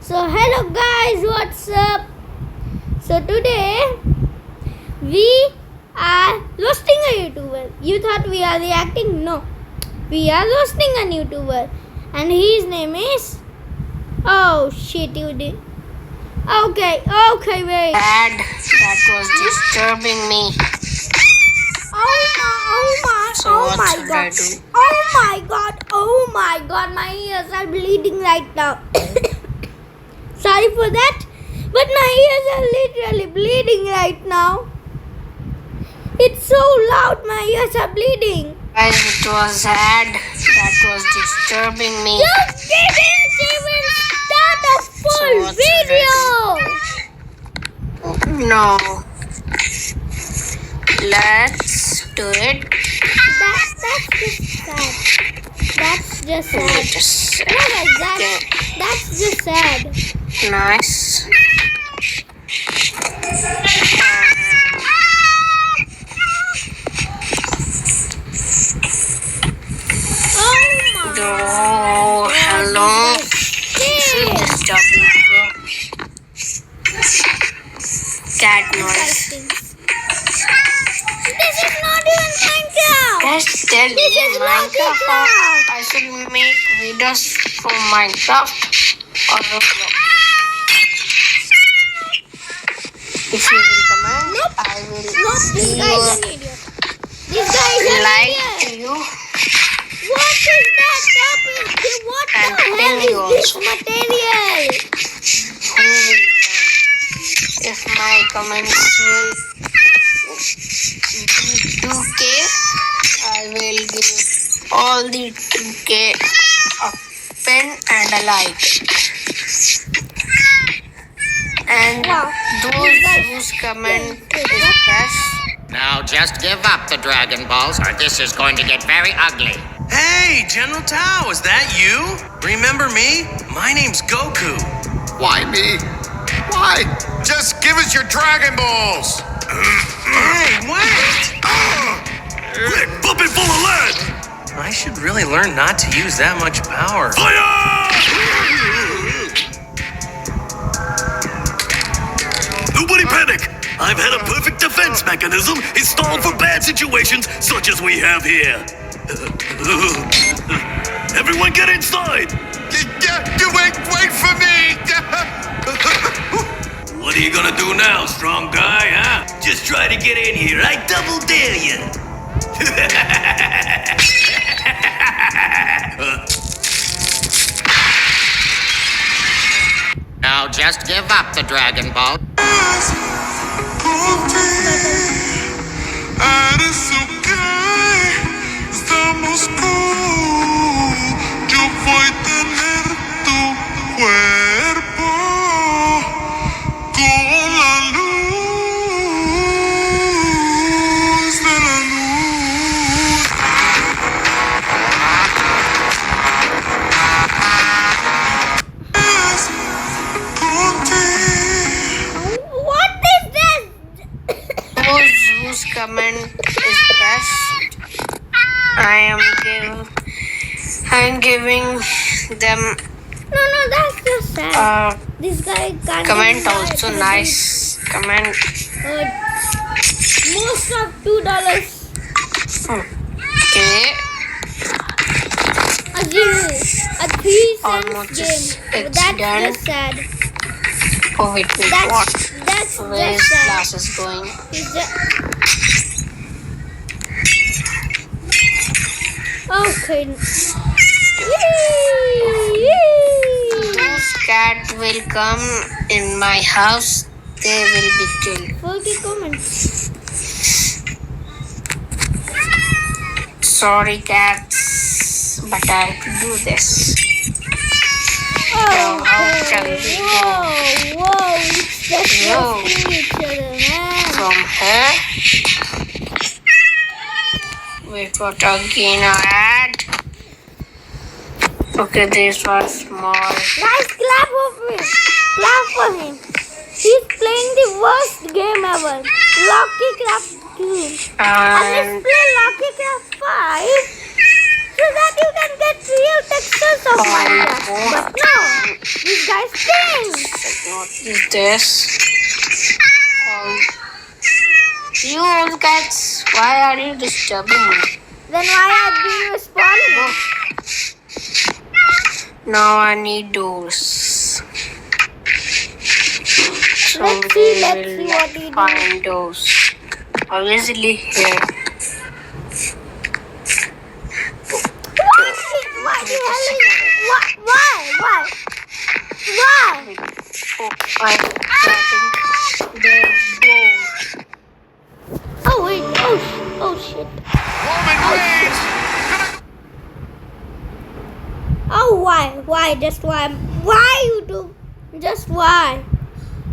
So hello guys, what's up? So today we are roasting a YouTuber. You thought we are reacting? No. We are roasting a YouTuber. And his name is... Oh shit, you did. Okay, wait. Dad, that was disturbing me. So Oh what my should god. I do? Oh my god, my ears are bleeding right now. Sorry for that, but my ears are literally bleeding right now. It's so loud, my ears are bleeding. Guys, it was Dad that was disturbing me. You didn't even start a full what should video. No. Let's do it. That's just sad. Wait a sec. That's just sad. Nice. Oh, hello. This is disturbing you. Cat noise. This is not even Minecraft. Guys, tell This me is Minecraft. Minecraft. I should make videos for Minecraft or Roblox. If you will comment, I will This guy is an idiot. This guy is an like idiot. to you. What is that topic? What And the tell hell you is this also. material? Who will comment? If my comments will be 2K, I will give all the 2K a pen and a like. And Wow. those whose comment is best, Now just give up the Dragon Balls or this is going to get very ugly. Hey, General Tao, is that you? Remember me? My name's Goku. Why me? Why? Just give us your Dragon Balls! Hey, wait! Quick, bumping full of lead! I should really learn not to use that much power. Fire! Nobody panic! I've had a perfect defense mechanism installed for bad situations such as we have here. Everyone get inside! Wait for me! What are you gonna do now, strong guy, huh? Just try to get in here. I double dare you. Now just give up the Dragon Ball. Eres okay, estamos cool. Yo voy a tener tu cuerpo con la luz de la luz. Es contigo. What is this? those whose comment is best, I am giving them No, that's just sad. This guy can't comment even buy also it. nice comment. Most of $2. Okay, A 3 Almost cents game. it's That's done. just sad. oh wait, what? That's Where just is sad. glasses going? It's okay. Those cat will come in my house, they will be killed. 40 comments. Sorry cats, but I have to do this. Oh, how can we go? Whoa, it's just Yo. roasting each other, man. From here, we got again an ad. Okay, this was small. Guys, clap for him. Clap for him. He's playing the worst game ever. Lucky Craft 2. And let's And play Lucky Craft 5 so that you can get real textures of Minecraft. But no, This guy stinks. What is this? You old cats, why are you disturbing me? Then why are you responding? Now I need doors. So Let's we see what will he do. find doors. Obviously here. Why the hell is... Why? Why? Oh, I'm getting the door. Oh, wait. Oh, shit. Roman Reigns! Oh, why? Why? Just why? Why you do? Just why?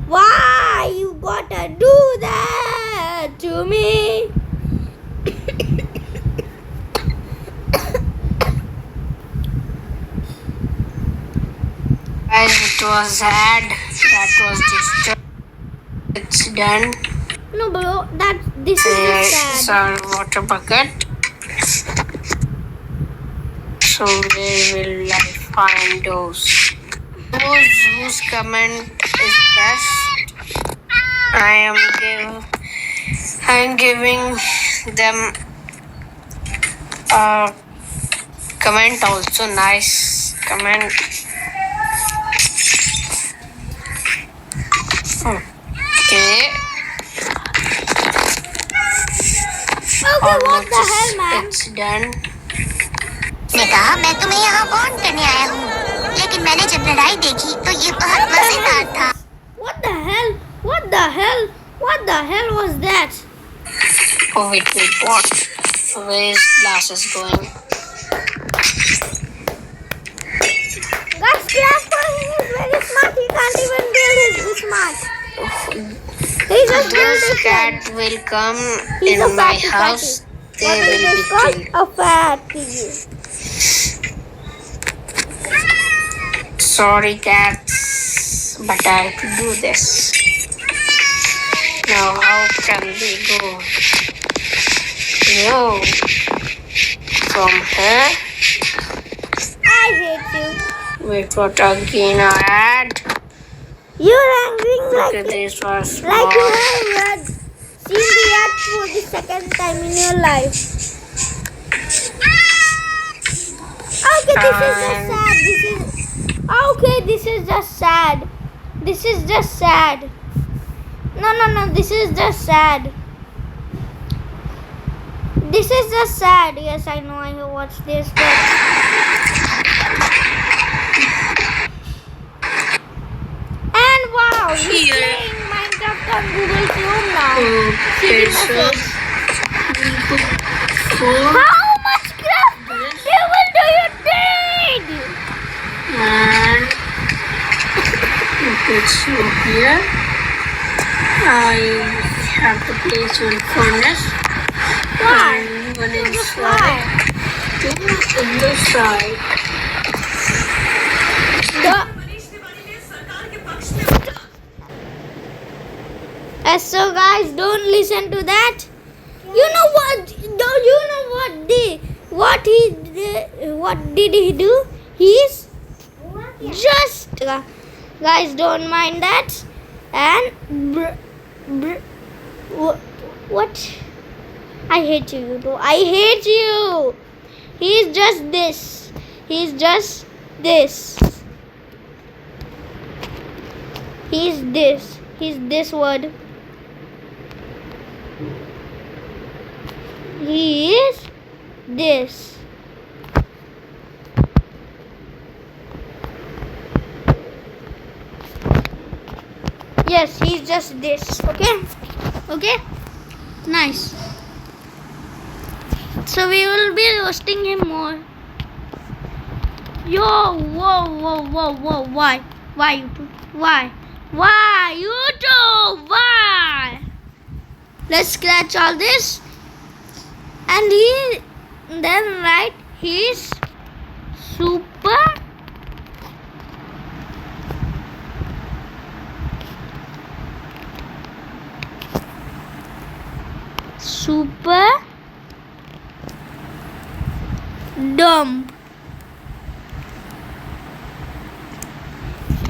Why you gotta do that to me? Guys, it was ad. That was just. It's done. No, bro. This is Here just is sad. our water bucket. So where will I find those? Those whose comment is best. I am giving them a comment also. Nice comment. Okay. Okay, what the hell, man? It's done. ने कहा मैं तुम्हें यहाँ bond करने आया हूँ लेकिन मैंने जब लड़ाई देखी तो ये बहुत मजेदार था What the hell? What the hell? What the hell was that? Oh wait, what? Where is glasses going? Guys, clap for him. He's very smart. He can't even build this smart. He just built This this cat will come He's a in my fatty house. They What is will this be called? killed. A fat piggy. Sorry, cats, but I have to do this. Now, how can we go? No. From here? I hate you. Wait, what again I add? You're angry Look like at this was like you small. have seen the ad for the second time in your life. Okay, this is just sad. This is just sad. This is just sad. No. This is just sad. This is just sad. Yes, I know. I have watched this. But... And wow, he's Here. playing Minecraft on Google Chrome now. Okay, so How much craft level do you need? and okay, so here I have the place one furnace Why? and one Just inside, why? two in the side. So guys, don't listen to that. You know what? What did he do? He's just guys, don't mind that. And what? I hate you, you two. I hate you. He's just this. He's just this. He's this. He's this word. He is this. Yes, he's just this. Okay? Nice. So we will be roasting him more. Yo, whoa. Why? Why you two? Why? Why you two? Why? Let's scratch all this. And then write he's super dumb.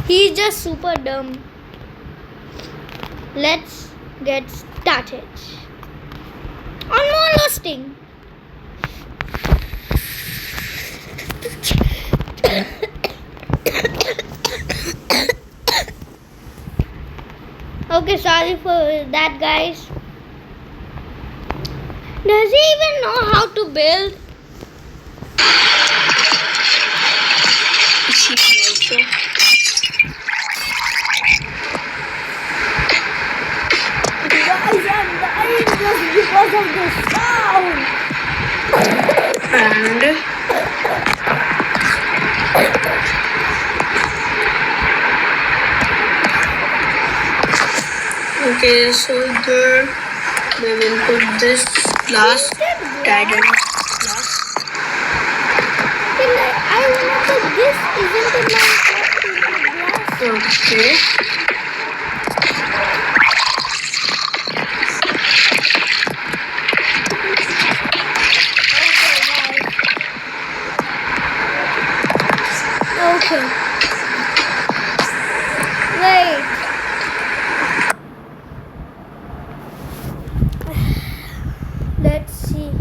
He's just super dumb. Let's get started. On more roasting. Okay, sorry for that, guys. Does he even know how to build? Guys, I'm dying just because of the sound. And okay, so there we will put this last dragon. I remember this isn't in my glass. Okay. Okay. Wait. Let's see.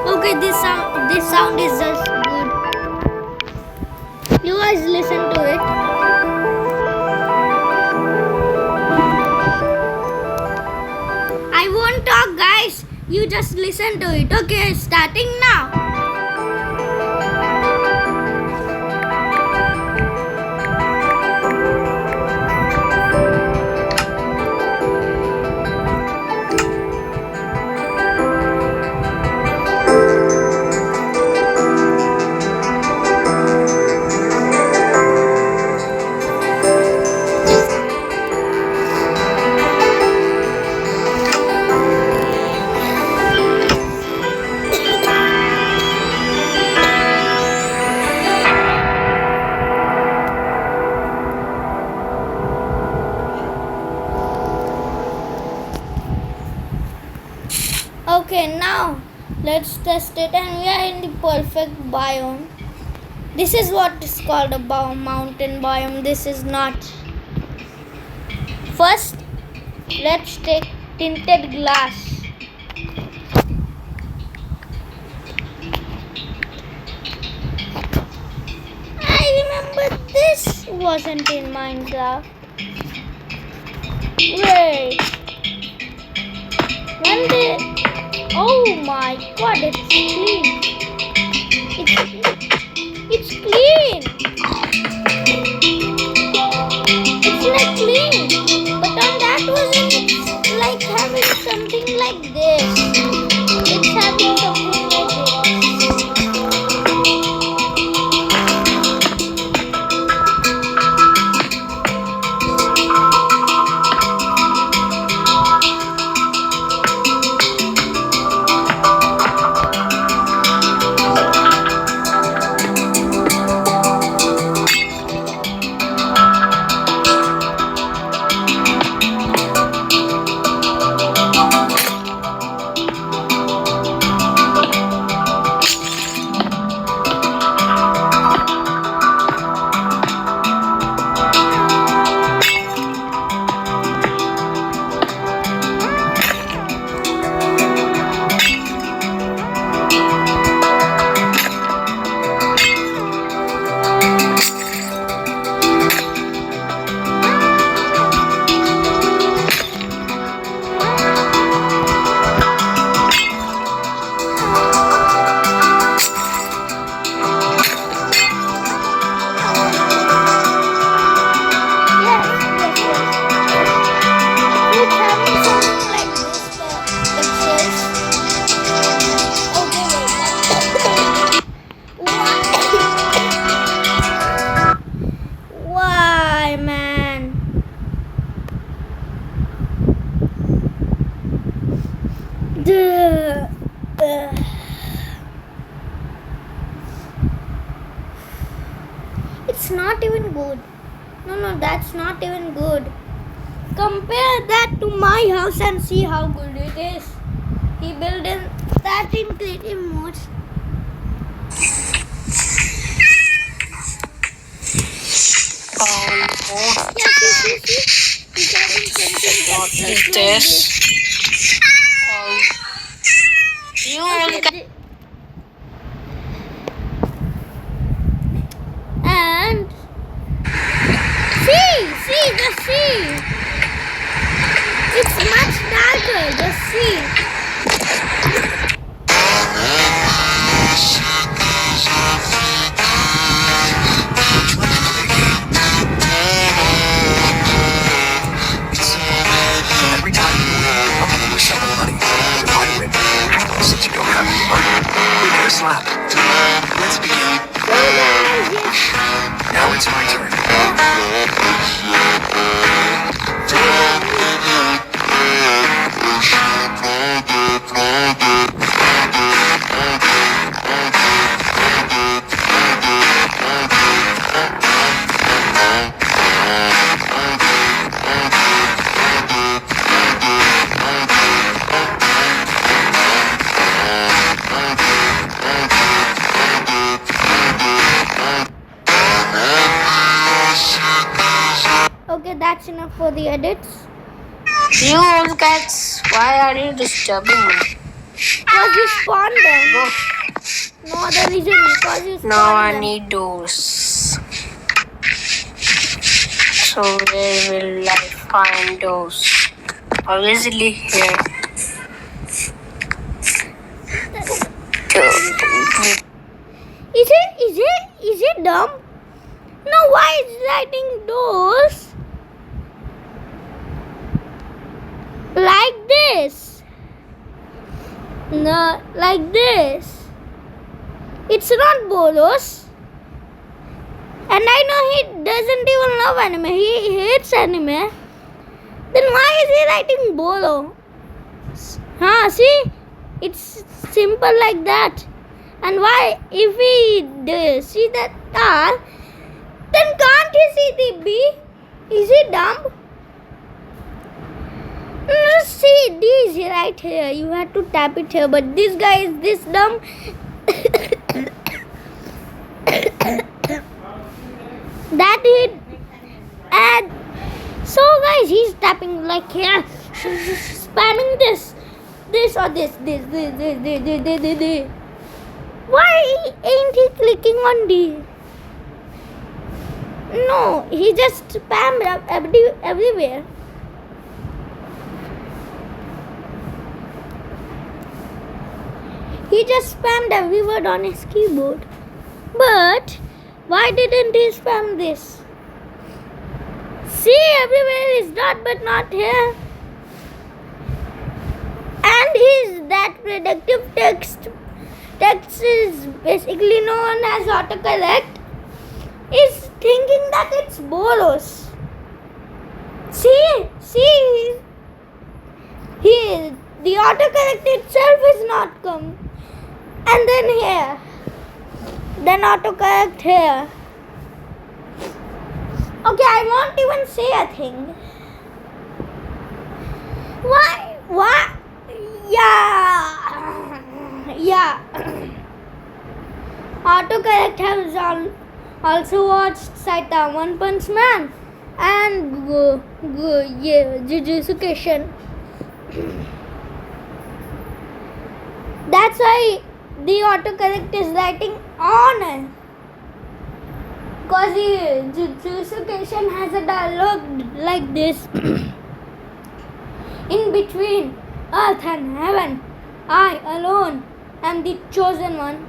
Okay, this sound is just good. You guys listen to it. I won't talk, guys. You just listen to it. Okay, starting now. Okay, now let's test it, and we are in the perfect biome. This is what is called a mountain biome. This is not. First, let's take tinted glass. I remember this wasn't in Minecraft. Wait. When did... Oh my god, it's clean. It's clean. It's like clean. But on that wasn't like having something like this. It's having something like this. It's not even good. No, that's not even good. Compare that to my house and see how good it is. He built that in creative mode. Almost. Yeah, see. He's having something What that's is like this? You will Okay, get. And see the sea. It's much darker. The sea. Every time you win, you come up with some money. If I win, since you don't have any money, we get a slap. Let's begin. So guys, yes. Now it's my turn. Okay, that's enough for the edits. You old cats, why are you disturbing me? Because you spawned them. No other reason. Because you spawned Now I them. need doors. So where will I find doors? Obviously here. Is it dumb? No, why is writing doors like this? No, like this. It's not Bolos. And I know he doesn't even love anime. He hates anime. Then why is he writing Bolo? See? It's simple like that. And why, if we see that R, then can't he see the B? Is he dumb? See, D is right here. You have to tap it here. But this guy is this dumb. That it. And so guys, he's tapping like here. Spamming this or this. Why ain't he clicking on D? No, he just spammed everywhere. He just spammed every word on his keyboard. But why didn't he spam this? See, everywhere is dot but not here. And his that predictive text is basically known as autocorrect, is thinking that it's Bolos. See, here the autocorrect itself is not come, and then here, then autocorrect here. Okay, I won't even say a thing. Why? Yeah. Autocorrect has also watched Saita One Punch Man and Jujutsu Kaisen. That's why the autocorrect is writing on. Because Jujutsu Kaisen has a dialogue like this. In between earth and heaven, I alone am the chosen one.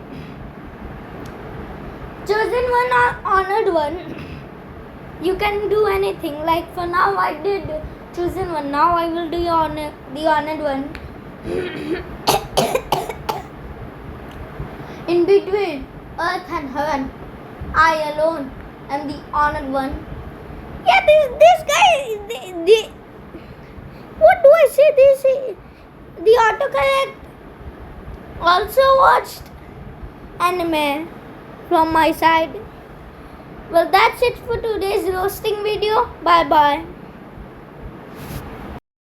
Chosen one or honored one. You can do anything. Like for now I did chosen one. Now I will do the honored one. In between earth and heaven, I alone am the honored one. Yeah, this guy. What do I say? The autocorrect also watched anime from my side. Well, that's it for today's roasting video. Bye bye.